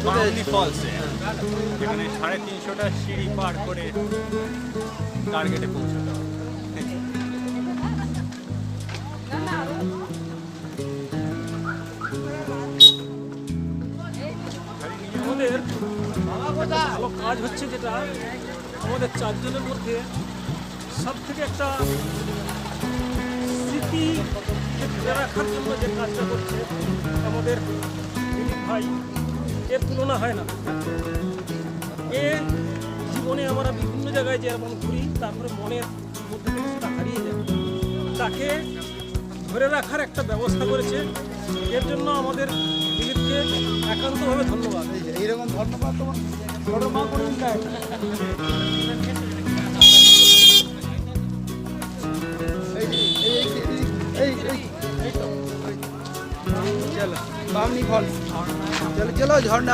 বামনি ফলসে, যেখানে 350টা সিঁড়ি পার করে টার্গেটে পৌঁছতে হবে। আমাদের একটা ভালো কাজ হচ্ছে, যেটা আমাদের চারজনের মধ্যে সব থেকে একটা স্মৃতি ধরে রাখার জন্য যে কাজটা করছে আমাদের দিলীপ ভাই, এর তুলনা হয় না। এ জীবনে আমরা বিভিন্ন জায়গায় যেমন ঘুরি, তারপরে মনের মধ্যে থেকে সেটা হারিয়ে যায়, তাকে ধরে রাখার একটা ব্যবস্থা করেছে। এর জন্য আমাদের দিলীপকে একান্তভাবে ধন্যবাদ। এইরকম ধন্যবাদ তোমার ছোট মা করে দেয়। चलो बामनी फॉल्स चलो चलो झरना।